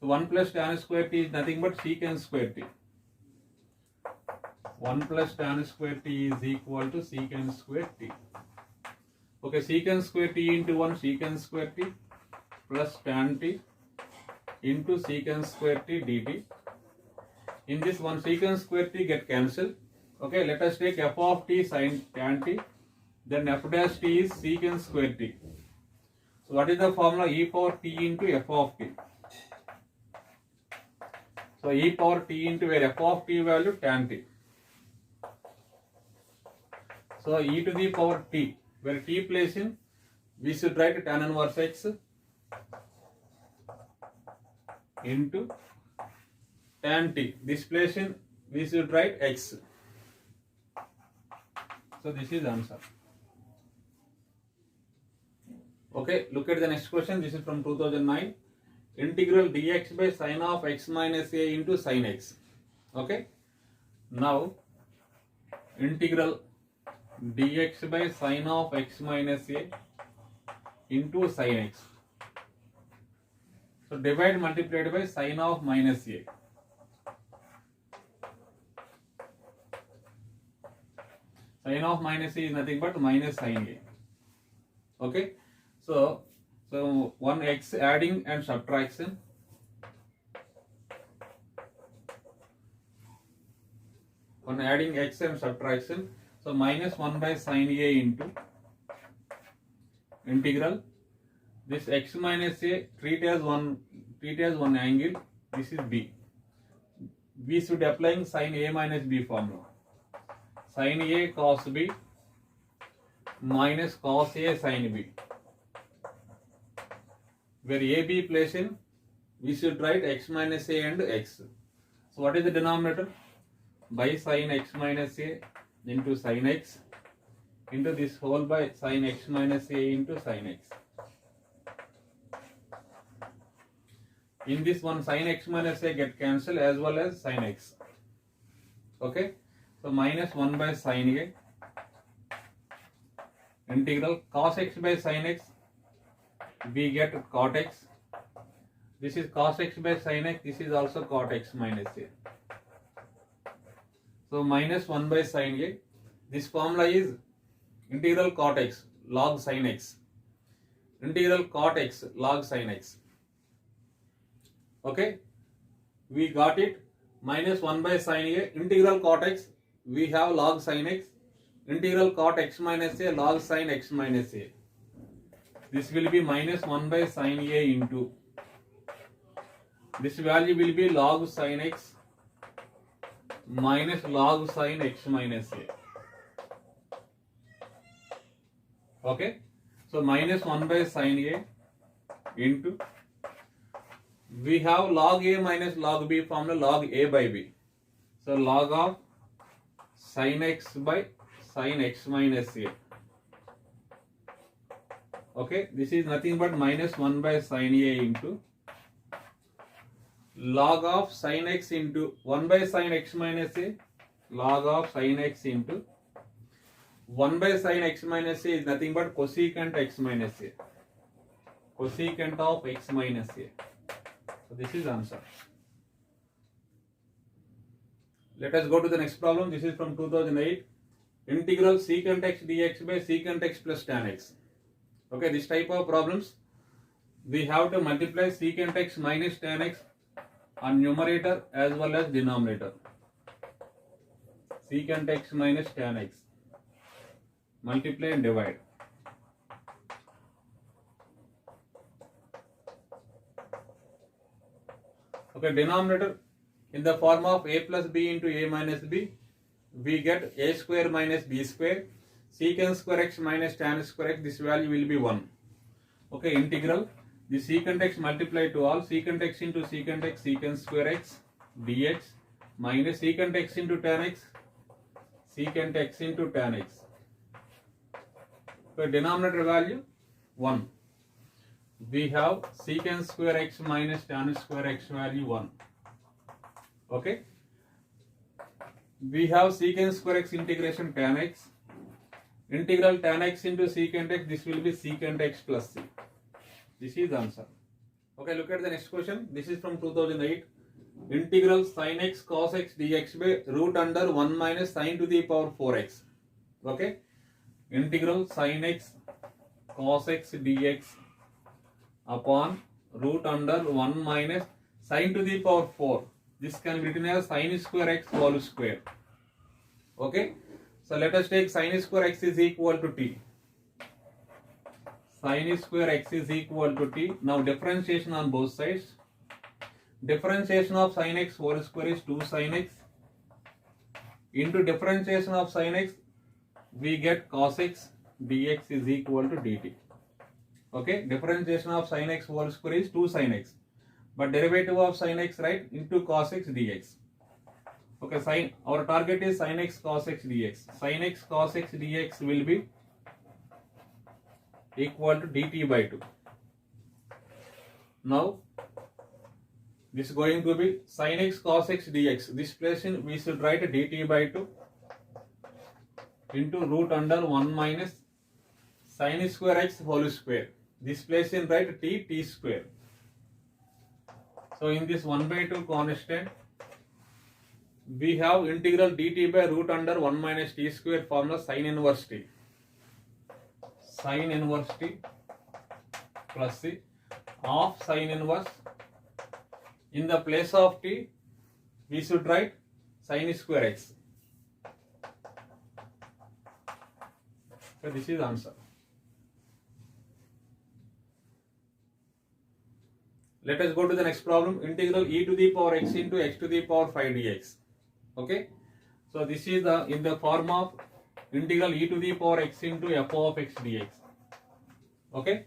So 1 plus tan square t is nothing but secant square t. 1 plus tan square t is equal to secant square t. Okay, secant square t into 1 secant square t plus tan t into secant square t dt. In this one secant square t get cancelled. Okay, let us take f of t sin tan t, then f dash t is secant square t. So what is the formula? E power t into f of t. So e power t into where f of t value tan t. So e to the power t, where t place in, we should write tan inverse x into tan t. This place in, we should write x. So this is answer. Okay, look at the next question. This is from 2009. Integral dx by sin of x minus a into sin x. Okay, now integral dx by sin of x minus a into sin x. So divide multiplied by sin of minus a. Sin of minus a is nothing but minus sin a. Okay, so one x adding and subtraction. One adding x and subtraction. So minus 1 by sin a into integral this x minus a, treat as one angle. This is b. We should applying sin a minus b formula. Sin a cos b minus cos a sin b. Where a b place in, we should write x minus a and x. So what is the denominator? By sin x minus a into sin x into this whole by sin x minus a into sin x. In this one sin x minus a get cancelled as well as sin x. Okay, so minus 1 by sin a integral cos x by sin x, we get cot x. This is cos x by sin x, this is also cot x minus a. So minus 1 by sin a. This formula is integral cot x log sin x. integral cot x log sin x. Okay, we got it. Minus 1 by sin a, integral cot x, we have log sin x, integral cot x minus a log sin x minus a. This will be minus 1 by sin a into, this value will be log sin x minus log sin x minus a. Okay, so minus 1 by sin a into, we have log a minus log b formula, log a by b. So log of sin x by sin x minus a. Okay, this is nothing but minus 1 by sin a into log of sin x into 1 by sin x minus a, log of sin x into 1 by sin x minus a is nothing but cosecant x minus a, cosecant of x minus a. So this is answer. Let us go to the next problem. This is from 2008. Integral secant x dx by secant x plus tan x. Okay, this type of problems, we have to multiply secant x minus tan x on numerator as well as denominator. Secant x minus tan x. Multiply and divide. Okay, denominator in the form of a plus b into a minus b, we get a square minus b square, secant square x minus tan square x, this value will be 1. Okay, integral, the secant x multiplied to all, secant x into secant x, secant square x dx minus secant x into tan x, secant x into tan x. Okay, denominator value 1. We have secant square x minus tan square x value 1. Okay, we have secant square x integration tan x, integral tan x into secant x, this will be secant x plus c. This is answer. Okay, look at the next question. This is from 2008. Integral sin x cos x dx by root under 1 minus sin to the power 4x. Okay, integral sin x cos x dx upon root under 1 minus sin to the power 4. This can be written as sin square x whole square. Okay, so let us take sin square x is equal to t. Sin square x is equal to t. Now differentiation on both sides. Differentiation of sin x whole square is 2 sin x into differentiation of sin x, we get cos x dx is equal to dt. Okay, differentiation of sin x whole square is 2 sin x, but derivative of sin x, right, into cos x dx. Okay, our target is sin x cos x dx. Sin x cos x dx will be equal to dt by 2. Now this is going to be sin x cos x dx. This place in we should write dt by 2 into root under 1 minus sin square x whole square. This place in write t square. So in this 1 by 2 constant, we have integral dt by root under 1 minus t square formula, sin inverse t. Sin inverse t plus c of sin inverse. In the place of t, we should write sin square x. So this is answer. Let us go to the next problem. Integral e to the power x into x to the power 5 dx. Okay, so this is in the form of integral e to the power x into f of x dx. Okay,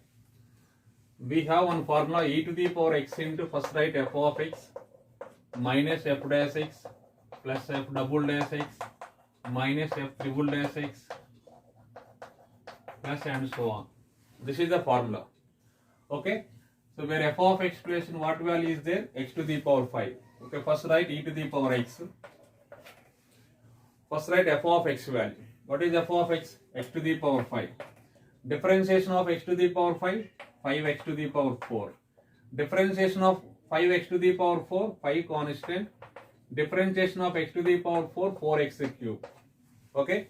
we have one formula, e to the power x into, first write f of x minus f dash x plus f double dash x minus f triple dash x plus and so on. This is the formula. Okay, so where f of x place in what value is there? X to the power 5. Okay, first write e to the power x. First write f of x value. What is f of x? X to the power 5. Differentiation of x to the power 5, 5x to the power 4. Differentiation of 5x to the power 4, 5 constant. Differentiation of x to the power 4, 4x cube. Okay.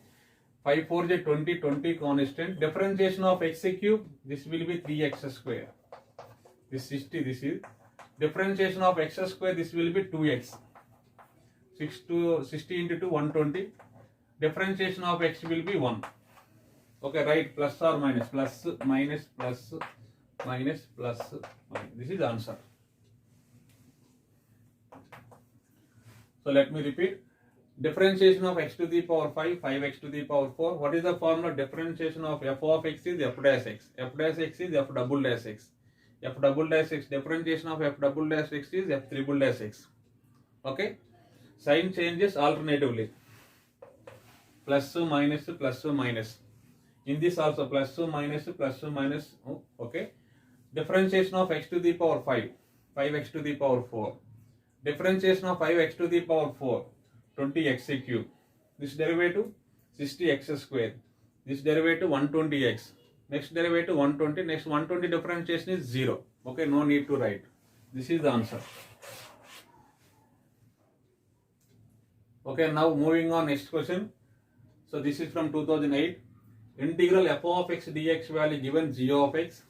5 4 is 20, 20 constant. Differentiation of x cube, this will be 3x square. This 60, this is differentiation of x square, this will be 2x. 60 into 2, 120. Differentiation of x will be 1. Okay, right, plus or minus, plus, minus, plus, minus, plus, minus. This is the answer. So let me repeat. Differentiation of x to the power 5, 5x to the power 4. What is the formula? Differentiation of f of x is f dash x. F dash x is f double dash x. F double dash x. Differentiation of f double dash x is f triple dash x. Okay. Sign changes alternatively. Plus, minus, plus, minus. In this also plus, minus, plus, minus. Oh, okay. Differentiation of x to the power 5. 5x to the power 4. Differentiation of 5x to the power 4. 20x cube. This derivative 60x square. This derivative 120x. Next derivative 120. Next 120 differentiation is 0. Okay, no need to write. This is the answer. Okay, now moving on, next question. So this is from 2008. Integral f of x dx value given g of x.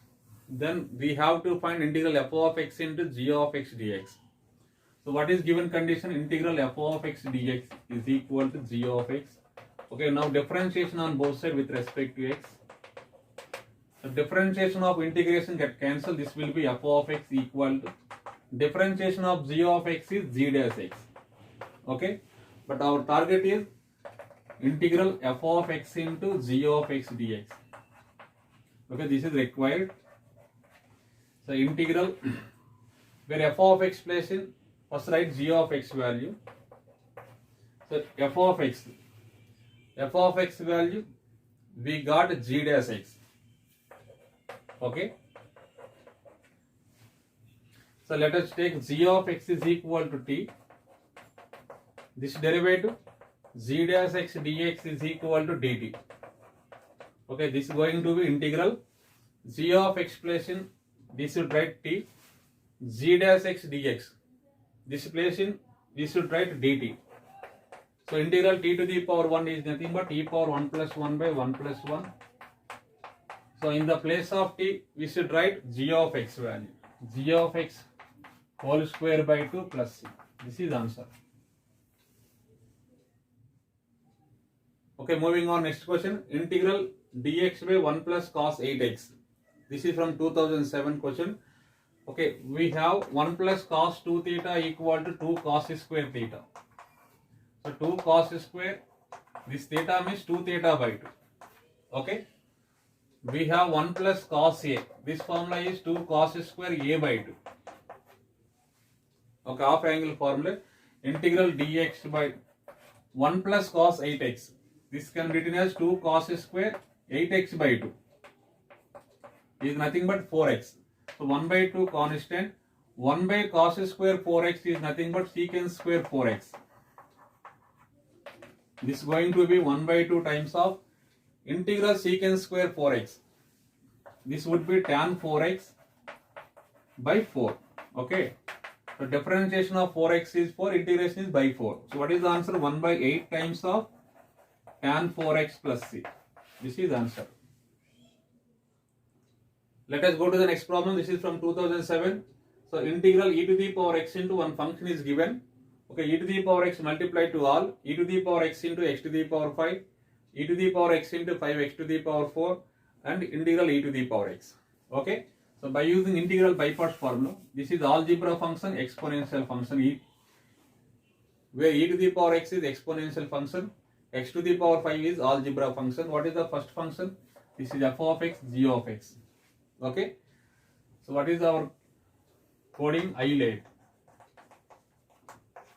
Then we have to find integral f of x into g of x dx. So what is given condition? Integral f of x dx is equal to g of x. Okay, now differentiation on both sides with respect to x. The differentiation of integration get cancelled. This will be f of x equal to differentiation of g of x is g dash x. Okay, but our target is integral f of x into g of x dx. Okay, this is required. So integral where f of x place in, first write g of x value. So f of x value, we got g dash x. Okay. So let us take g of x is equal to t. This derivative g dash x dx is equal to dt. Okay, this is going to be integral g of x place in, this should write t, g dash x dx. This place in, we should write dt. So integral t to the power 1 is nothing but e power 1 plus 1 by 1 plus 1. So in the place of t, we should write g of x value. G of x whole square by 2 plus c. This is answer. Okay, moving on, next question. Integral dx by 1 plus cos 8x. This is from 2007 question. Okay, we have 1 plus cos 2 theta equal to 2 cos square theta. So 2 cos square, this theta means 2 theta by 2. Okay, we have 1 plus cos a. This formula is 2 cos square a by 2. Okay, half angle formula. Integral dx by 1 plus cos 8x. This can be written as 2 cos square 8x by 2. Is nothing but 4x. So 1 by 2 constant. 1 by cos square 4x is nothing but secant square 4x. This is going to be 1 by 2 times of integral secant square 4x. This would be tan 4x by 4. Okay. So differentiation of 4x is 4, integration is by 4. So what is the answer? 1 by 8 times of tan 4x plus c. This is the answer. Let us go to the next problem. This is from 2007. So integral e to the power x into one function is given. Okay, e to the power x multiplied to all, e to the power x into x to the power 5, e to the power x into 5x to the power 4, and integral e to the power x. Okay, so by using integral by parts formula, this is algebra function, exponential function, where e to the power x is exponential function, x to the power 5 is algebra function. What is the first function? This is f of x, g of x. Okay, so what is our coding? ILATE.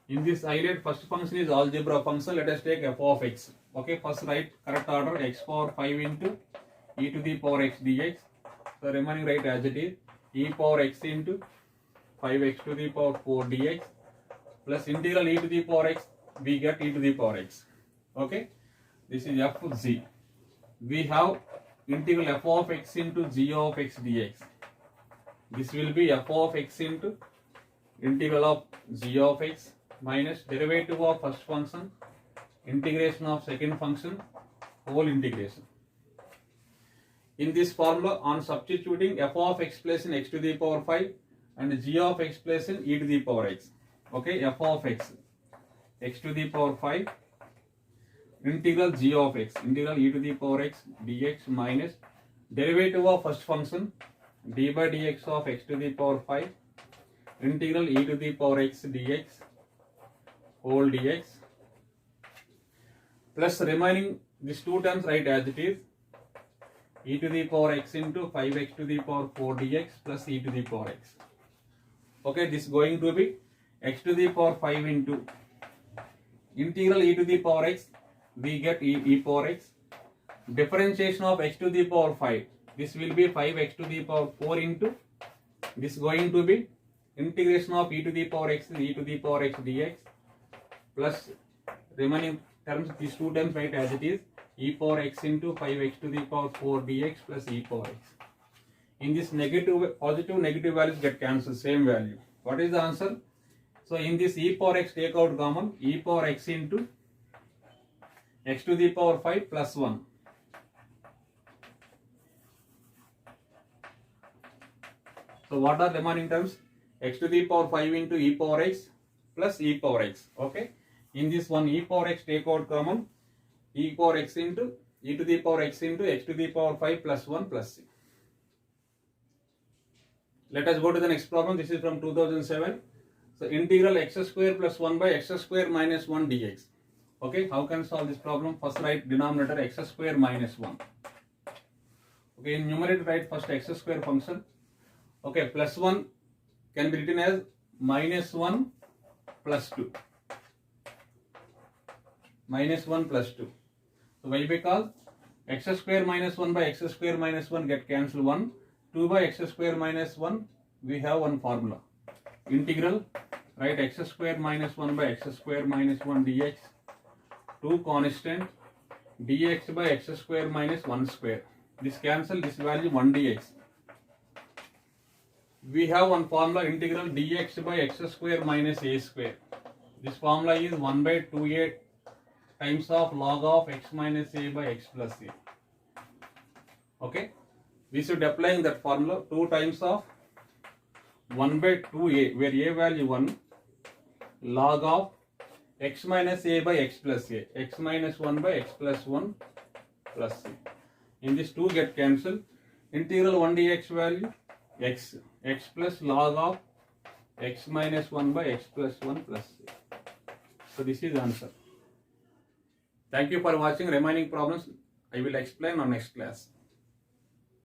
In this ILATE, first function is algebra function. Let us take f of x. Okay, first write correct order, x power 5 into e to the power x dx. So remaining write as it is, e power x into 5x to the power 4 dx plus integral e to the power x, we get e to the power x. Okay, this is f of z. We have integral f of x into g of x dx. This will be f of x into integral of g of x minus derivative of first function, integration of second function, whole integration. In this formula, on substituting f of x place in x to the power 5 and g of x place in e to the power x. Okay, f of x to the power 5, integral g of x, integral e to the power x dx minus derivative of first function d by dx of x to the power 5, integral e to the power x dx whole dx, plus remaining these two terms write as it is, e to the power x into 5x to the power 4 dx plus e to the power x. Okay, this is going to be x to the power 5 into integral e to the power x, we get e power x, differentiation of x to the power 5, this will be 5x to the power 4 into, this is going to be integration of e to the power x is e to the power x dx, plus remaining terms, these two terms write as it is, e power x into 5x to the power 4 dx plus e power x. In this negative, positive, negative values get cancelled, same value. What is the answer? So in this e power x take out common, e power x into x to the power 5 plus 1. So what are remaining terms? X to the power 5 into e power x plus e power x. Okay. In this one, e power x take out common, e power x into e to the power x into x to the power 5 plus 1 plus c. Let us go to the next problem. This is from 2007. So integral x square plus 1 by x square minus 1 dx. Okay, how can solve this problem? First write denominator x square minus 1. Okay, in numerator write first x square function. Okay, plus 1 can be written as minus 1 plus 2. Minus 1 plus 2. So why? Because x square minus 1 by x square minus 1 get cancelled 1. 2 by x square minus 1, we have one formula. Integral, right, x square minus 1 by x square minus 1 dx, 2 constant, dx by x square minus 1 square. This cancel, this value 1 dx. We have one formula, integral dx by x square minus a square. This formula is 1 by 2a times of log of x minus a by x plus a. Okay, we should applying that formula 2 times of 1 by 2a, where a value 1, log of x minus a by x plus a, x minus 1 by x plus 1 plus c. In this 2 get cancelled, integral 1 dx value x, x plus log of x minus 1 by x plus 1 plus c. So this is the answer. Thank you for watching. Remaining problems I will explain on next class.